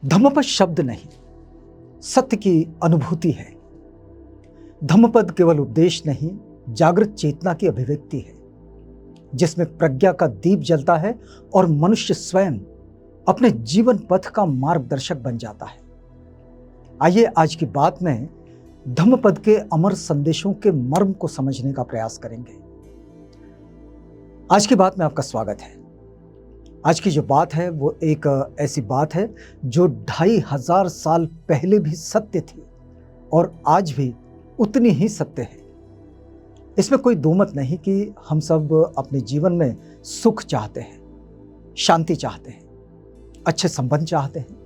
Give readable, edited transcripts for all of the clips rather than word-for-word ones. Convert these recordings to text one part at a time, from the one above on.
धम्मपद शब्द नहीं, सत्य की अनुभूति है। धम्मपद केवल उपदेश नहीं, जागृत चेतना की अभिव्यक्ति है, जिसमें प्रज्ञा का दीप जलता है और मनुष्य स्वयं अपने जीवन पथ का मार्गदर्शक बन जाता है। आइए आज की बात में धम्मपद के अमर संदेशों के मर्म को समझने का प्रयास करेंगे। आज की बात में आपका स्वागत है। आज की जो बात है वो एक ऐसी बात है जो 2500 साल पहले भी सत्य थी और आज भी उतनी ही सत्य है। इसमें कोई दो मत नहीं कि हम सब अपने जीवन में सुख चाहते हैं, शांति चाहते हैं, अच्छे संबंध चाहते हैं,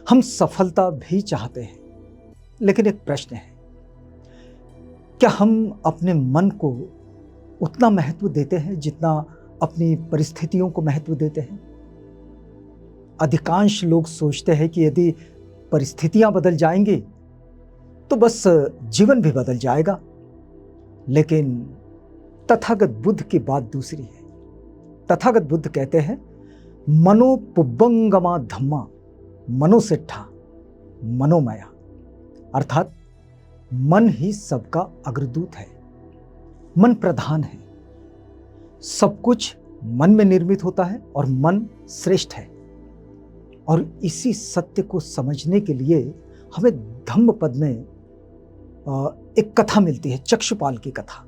हम सफलता भी चाहते हैं। लेकिन एक प्रश्न है, क्या हम अपने मन को उतना महत्व देते हैं जितना अपनी परिस्थितियों को महत्व देते हैं? अधिकांश लोग सोचते हैं कि यदि परिस्थितियां बदल जाएंगी तो बस जीवन भी बदल जाएगा। लेकिन तथागत बुद्ध की बात दूसरी है। तथागत बुद्ध कहते हैं, मनो पुब्बंगमा धम्मा मनोसिट्ठा मनोमया, अर्थात मन ही सबका अग्रदूत है, मन प्रधान है। सब कुछ मन में निर्मित होता है और मन श्रेष्ठ है। और इसी सत्य को समझने के लिए हमें धम्मपद में एक कथा मिलती है, चक्षुपाल की कथा।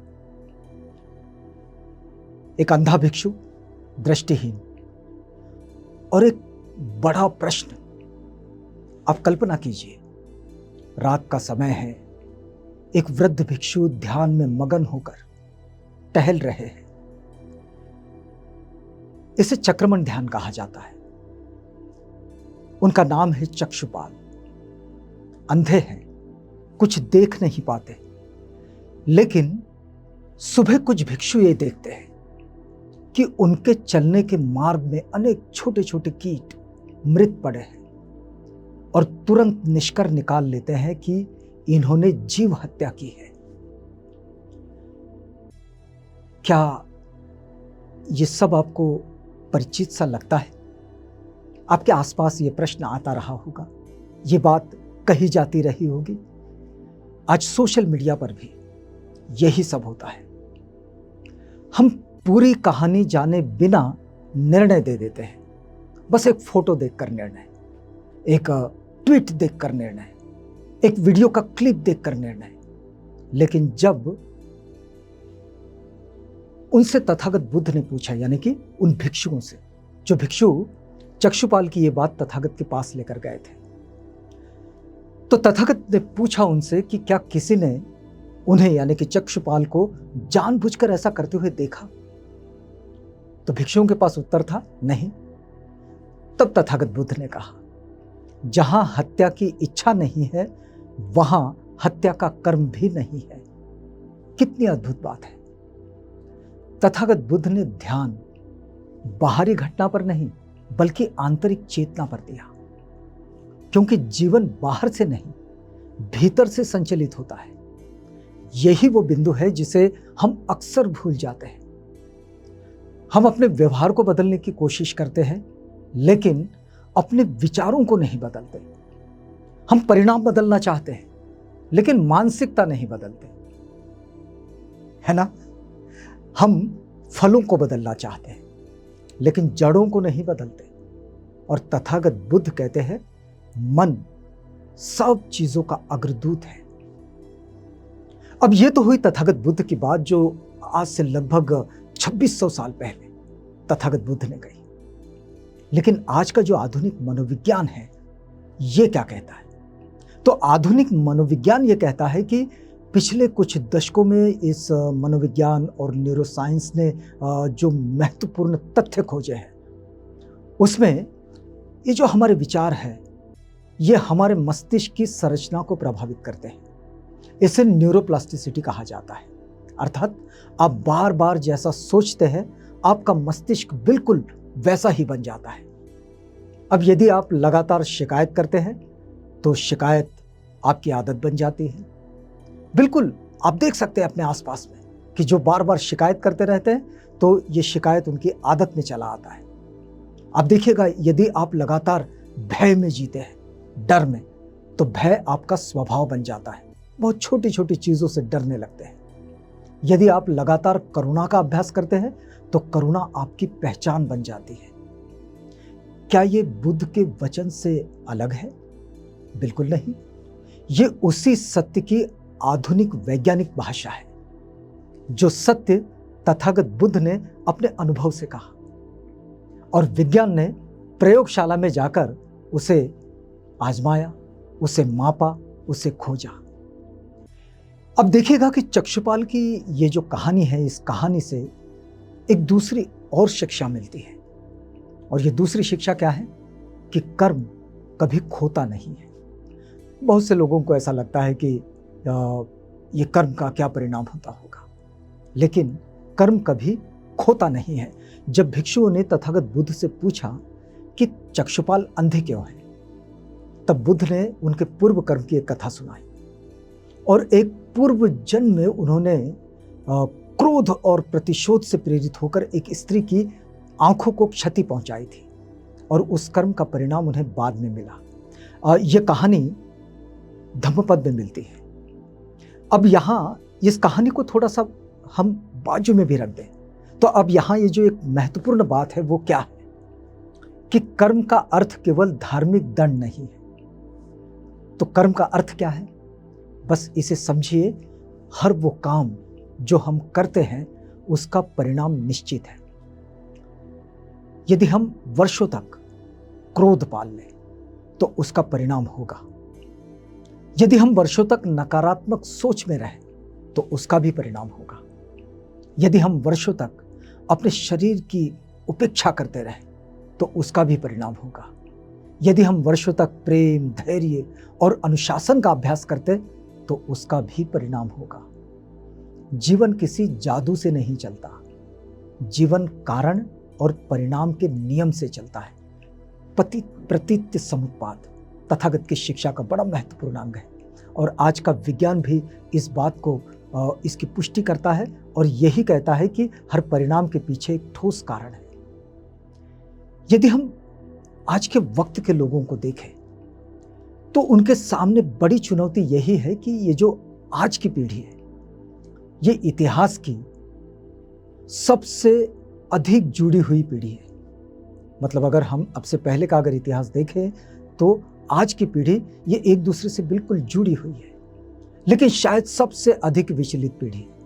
एक अंधा भिक्षु, दृष्टिहीन, और एक बड़ा प्रश्न। आप कल्पना कीजिए, रात का समय है, एक वृद्ध भिक्षु ध्यान में मगन होकर टहल रहे हैं। इसे चक्रमण ध्यान कहा जाता है। उनका नाम है चक्षुपाल। अंधे हैं, कुछ देख नहीं पाते, लेकिन सुबह कुछ भिक्षु ये देखते हैं कि उनके चलने के मार्ग में अनेक छोटे छोटे कीट मृत पड़े हैं और तुरंत निष्कर्ष निकाल लेते हैं कि इन्होंने जीव हत्या की है। क्या ये सब आपको परिचित सा लगता है? आपके आसपास ये प्रश्न आता रहा होगा, ये बात कही जाती रही होगी। आज सोशल मीडिया पर भी यही सब होता है। हम पूरी कहानी जाने बिना निर्णय दे देते हैं। बस एक फोटो देखकर निर्णय, एक ट्वीट देखकर निर्णय, एक वीडियो का क्लिप देखकर निर्णय। लेकिन जब उनसे तथागत बुद्ध ने पूछा, यानी कि उन भिक्षुओं से, जो भिक्षु चक्षुपाल की ये बात तथागत के पास लेकर गए थे, तो तथागत ने पूछा उनसे कि क्या किसी ने उन्हें, यानी कि चक्षुपाल को, जानबूझकर ऐसा करते हुए देखा? तो भिक्षुओं के पास उत्तर था, नहीं। तब तथागत बुद्ध ने कहा, जहां हत्या की इच्छा नहीं है वहां हत्या का कर्म भी नहीं है। कितनी अद्भुत बात है। तथागत बुद्ध ने ध्यान बाहरी घटना पर नहीं बल्कि आंतरिक चेतना पर दिया, क्योंकि जीवन बाहर से नहीं भीतर से संचालित होता है। यही वो बिंदु है जिसे हम अक्सर भूल जाते हैं। हम अपने व्यवहार को बदलने की कोशिश करते हैं, लेकिन अपने विचारों को नहीं बदलते। हम परिणाम बदलना चाहते हैं, लेकिन मानसिकता नहीं बदलते, है ना? हम फलों को बदलना चाहते हैं, लेकिन जड़ों को नहीं बदलते। और तथागत बुद्ध कहते हैं, मन सब चीजों का अग्रदूत है। अब यह तो हुई तथागत बुद्ध की बात, जो आज से लगभग 2600 साल पहले तथागत बुद्ध ने कही। लेकिन आज का जो आधुनिक मनोविज्ञान है, ये क्या कहता है? तो आधुनिक मनोविज्ञान ये कहता है कि पिछले कुछ दशकों में इस मनोविज्ञान और न्यूरोसाइंस ने जो महत्वपूर्ण तथ्य खोजे हैं, उसमें ये जो हमारे विचार है, ये हमारे मस्तिष्क की संरचना को प्रभावित करते हैं। इसे न्यूरोप्लास्टिसिटी कहा जाता है। अर्थात आप बार बार जैसा सोचते हैं, आपका मस्तिष्क बिल्कुल वैसा ही बन जाता है। अब यदि आप लगातार शिकायत करते हैं तो शिकायत आपकी आदत बन जाती है। बिल्कुल आप देख सकते हैं अपने आसपास में कि जो बार बार शिकायत करते रहते हैं तो ये शिकायत उनकी आदत में चला आता है। आप देखिएगा, यदि आप लगातार भय में जीते हैं, डर में, तो भय आपका स्वभाव बन जाता है। बहुत छोटी छोटी चीज़ों से डरने लगते हैं। यदि आप लगातार करुणा का अभ्यास करते हैं तो करुणा आपकी पहचान बन जाती है। क्या ये बुद्ध के वचन से अलग है? बिल्कुल नहीं। ये उसी सत्य की आधुनिक वैज्ञानिक भाषा है, जो सत्य तथागत बुद्ध ने अपने अनुभव से कहा और विज्ञान ने प्रयोगशाला में जाकर उसे आजमाया, उसे मापा, उसे खोजा। अब देखिएगा कि चक्षुपाल की ये जो कहानी है, इस कहानी से एक दूसरी और शिक्षा मिलती है। और ये दूसरी शिक्षा क्या है? कि कर्म कभी खोता नहीं है। बहुत से लोगों को ऐसा लगता है कि ये कर्म का क्या परिणाम होता होगा, लेकिन कर्म कभी खोता नहीं है। जब भिक्षुओं ने तथागत बुद्ध से पूछा कि चक्षुपाल अंधे क्यों हैं, तब बुद्ध ने उनके पूर्व कर्म की एक कथा सुनाई और एक पूर्व जन्म में उन्होंने क्रोध और प्रतिशोध से प्रेरित होकर एक स्त्री की आंखों को क्षति पहुंचाई थी और उस कर्म का परिणाम उन्हें बाद में मिला। यह कहानी धम्मपद में मिलती है। अब यहाँ इस कहानी को थोड़ा सा हम बाजू में भी रख दें तो अब यहाँ ये जो एक महत्वपूर्ण बात है वो क्या है कि कर्म का अर्थ केवल धार्मिक दंड नहीं है। तो कर्म का अर्थ क्या है? बस इसे समझिए, हर वो काम जो हम करते हैं उसका परिणाम निश्चित है। यदि हम वर्षों तक क्रोध पाल लें तो उसका परिणाम होगा। यदि हम वर्षों तक नकारात्मक सोच में रहें तो उसका भी परिणाम होगा। यदि हम वर्षों तक अपने शरीर की उपेक्षा करते रहें तो उसका भी परिणाम होगा। यदि हम वर्षों तक प्रेम, धैर्य और अनुशासन का अभ्यास करते तो उसका भी परिणाम होगा। जीवन किसी जादू से नहीं चलता, जीवन कारण और परिणाम के नियम से चलता है। प्रतीत्य समुत्पाद तथागत की शिक्षा का बड़ा महत्वपूर्ण अंग है और आज का विज्ञान भी इस बात को इसकी पुष्टि करता है और यही कहता है कि हर परिणाम के पीछे एक ठोस कारण है। यदि हम आज के वक्त के लोगों को देखें तो उनके सामने बड़ी चुनौती यही है कि ये जो आज की पीढ़ी है ये इतिहास की सबसे अधिक जुड़ी हुई पीढ़ी है। मतलब अगर हम अब से पहले का अगर इतिहास देखें तो आज की पीढ़ी ये एक दूसरे से बिल्कुल जुड़ी हुई है, लेकिन शायद सबसे अधिक विचलित पीढ़ी है।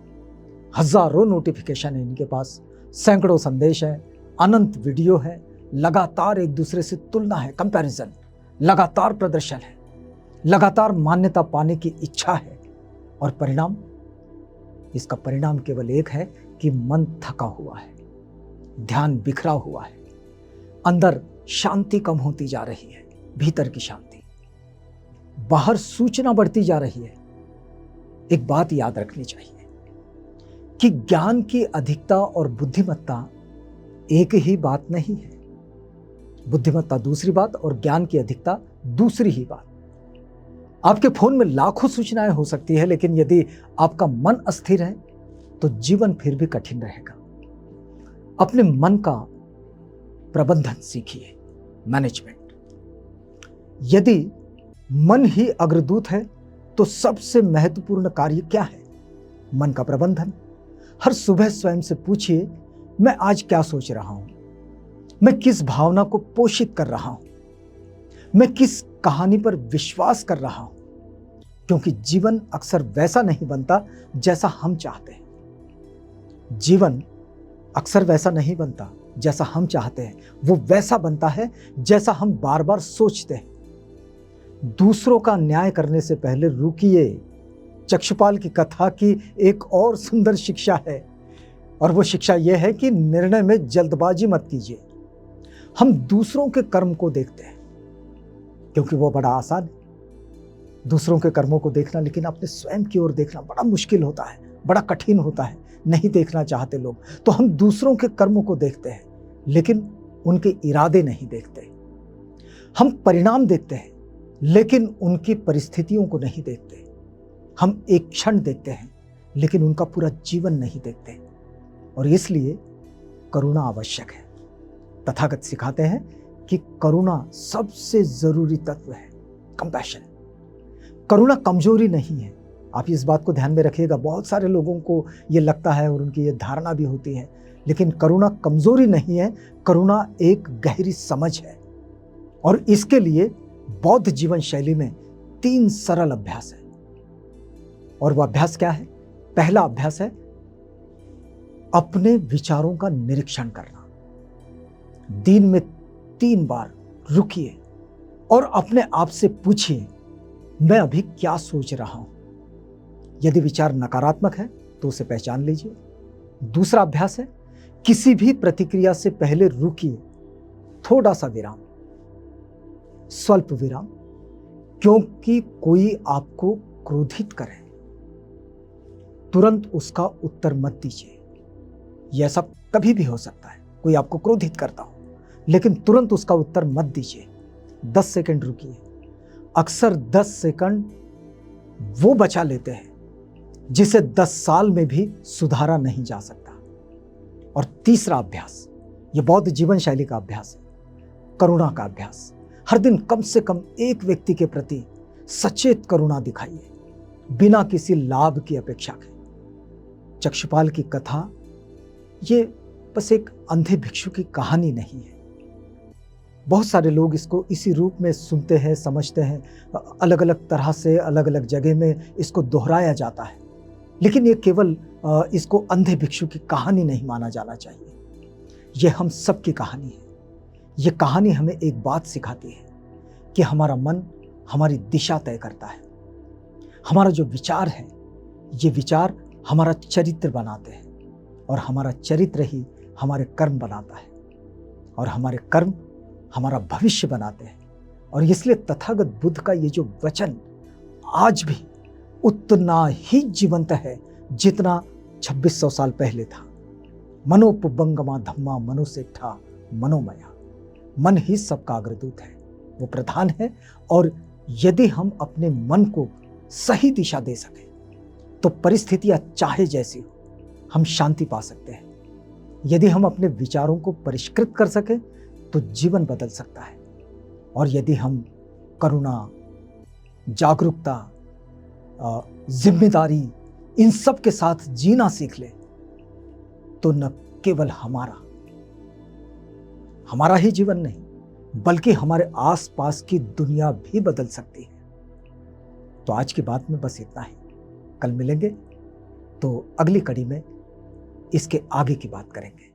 हजारों नोटिफिकेशन है इनके पास, सैकड़ों संदेश है, अनंत वीडियो है, लगातार एक दूसरे से तुलना है, कंपैरिजन, लगातार प्रदर्शन है, लगातार मान्यता पाने की इच्छा है और परिणाम, इसका परिणाम केवल एक है कि मन थका हुआ है, ध्यान बिखरा हुआ है, अंदर शांति कम होती जा रही है, भीतर की शांति, बाहर सूचना बढ़ती जा रही है। एक बात याद रखनी चाहिए कि ज्ञान की अधिकता और बुद्धिमत्ता एक ही बात नहीं है। बुद्धिमत्ता दूसरी बात और ज्ञान की अधिकता दूसरी ही बात। आपके फोन में लाखों सूचनाएं हो सकती है, लेकिन यदि आपका मन अस्थिर है तो जीवन फिर भी कठिन रहेगा। अपने मन का प्रबंधन सीखिए, मैनेजमेंट। यदि मन ही अग्रदूत है तो सबसे महत्वपूर्ण कार्य क्या है? मन का प्रबंधन। हर सुबह स्वयं से पूछिए, मैं आज क्या सोच रहा हूं, मैं किस भावना को पोषित कर रहा हूं, मैं किस कहानी पर विश्वास कर रहा हूं। क्योंकि जीवन अक्सर वैसा नहीं बनता जैसा हम चाहते हैं। जीवन अक्सर वैसा नहीं बनता जैसा हम चाहते हैं, वो वैसा बनता है जैसा हम बार बार सोचते हैं। दूसरों का न्याय करने से पहले रुकिए। चक्षुपाल की कथा की एक और सुंदर शिक्षा है और वो शिक्षा यह है कि निर्णय में जल्दबाजी मत कीजिए। हम दूसरों के कर्म को देखते हैं क्योंकि वो बड़ा आसान है, दूसरों के कर्मों को देखना, लेकिन अपने स्वयं की ओर देखना बड़ा मुश्किल होता है, बड़ा कठिन होता है, नहीं देखना चाहते लोग। तो हम दूसरों के कर्मों को देखते हैं लेकिन उनके इरादे नहीं देखते। हम परिणाम देखते हैं लेकिन उनकी परिस्थितियों को नहीं देखते। हम एक क्षण देखते हैं लेकिन उनका पूरा जीवन नहीं देखते। और इसलिए करुणा आवश्यक है। तथागत सिखाते हैं कि करुणा सबसे जरूरी तत्व है, कंपैशन। करुणा कमजोरी नहीं है, आप इस बात को ध्यान में रखिएगा। बहुत सारे लोगों को ये लगता है और उनकी ये धारणा भी होती है, लेकिन करुणा कमजोरी नहीं है, करुणा एक गहरी समझ है। और इसके लिए बौद्ध जीवन शैली में 3 सरल अभ्यास है। और वह अभ्यास क्या है? पहला अभ्यास है अपने विचारों का निरीक्षण करना। दिन में 3 बार रुकिए और अपने आप से पूछिए, मैं अभी क्या सोच रहा हूं। यदि विचार नकारात्मक है तो उसे पहचान लीजिए। दूसरा अभ्यास है किसी भी प्रतिक्रिया से पहले रुकिए, थोड़ा सा विराम, स्वल्प विराम। क्योंकि कोई आपको क्रोधित करे, तुरंत उसका उत्तर मत दीजिए। यह सब कभी भी हो सकता है, कोई आपको क्रोधित करता हो, लेकिन तुरंत उसका उत्तर मत दीजिए। 10 सेकंड रुकिए। अक्सर 10 सेकंड वो बचा लेते हैं जिसे 10 साल में भी सुधारा नहीं जा सकता। और तीसरा अभ्यास, यह बौद्ध जीवन शैली का अभ्यास है, करुणा का अभ्यास। हर दिन कम से कम एक व्यक्ति के प्रति सचेत करुणा दिखाइए, बिना किसी लाभ की अपेक्षा के। चक्षुपाल की कथा ये बस एक अंधे भिक्षु की कहानी नहीं है। बहुत सारे लोग इसको इसी रूप में सुनते हैं, समझते हैं। अलग अलग तरह से अलग अलग जगह में इसको दोहराया जाता है, लेकिन ये केवल इसको अंधे भिक्षु की कहानी नहीं माना जाना चाहिए। यह हम सब की कहानी है। ये कहानी हमें एक बात सिखाती है कि हमारा मन हमारी दिशा तय करता है। हमारा जो विचार है, ये विचार हमारा चरित्र बनाते हैं, और हमारा चरित्र ही हमारे कर्म बनाता है, और हमारे कर्म हमारा भविष्य बनाते हैं। और इसलिए तथागत बुद्ध का ये जो वचन आज भी उतना ही जीवंत है जितना 2600 साल पहले था। मनोपुबंगमा धम्मा मनुसेठा मनोमया। मन ही सबका अग्रदूत है, वो प्रधान है। और यदि हम अपने मन को सही दिशा दे सकें तो परिस्थितियां चाहे जैसी हो, हम शांति पा सकते हैं। यदि हम अपने विचारों को परिष्कृत कर सकें तो जीवन बदल सकता है। और यदि हम करुणा, जागरूकता, जिम्मेदारी, इन सब के साथ जीना सीख ले तो न केवल हमारा ही जीवन नहीं, बल्कि हमारे आसपास की दुनिया भी बदल सकती है। तो आज की बात में बस इतना ही। कल मिलेंगे तो अगली कड़ी में इसके आगे की बात करेंगे।